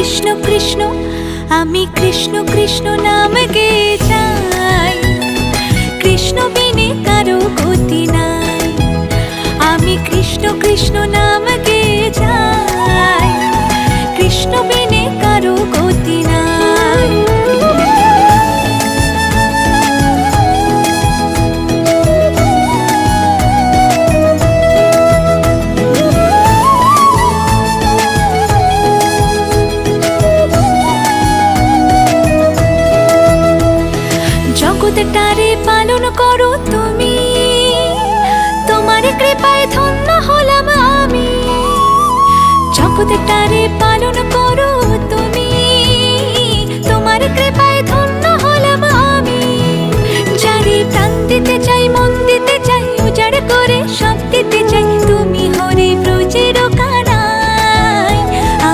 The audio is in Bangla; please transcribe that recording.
কৃষ্ণ কৃষ্ণ, আমি কৃষ্ণ কৃষ্ণ নাম গেয়ে যাই। কৃষ্ণ বিনে কারো গতি নাই, আমি কৃষ্ণ কৃষ্ণ নাম গেয়ে যাই। কৃষ্ণ বিনে কারো গতি নাই। জগৎটারে পালন করো তুমি, তোমার কৃপায় ধন্য হলাম আমি। জগৎটারে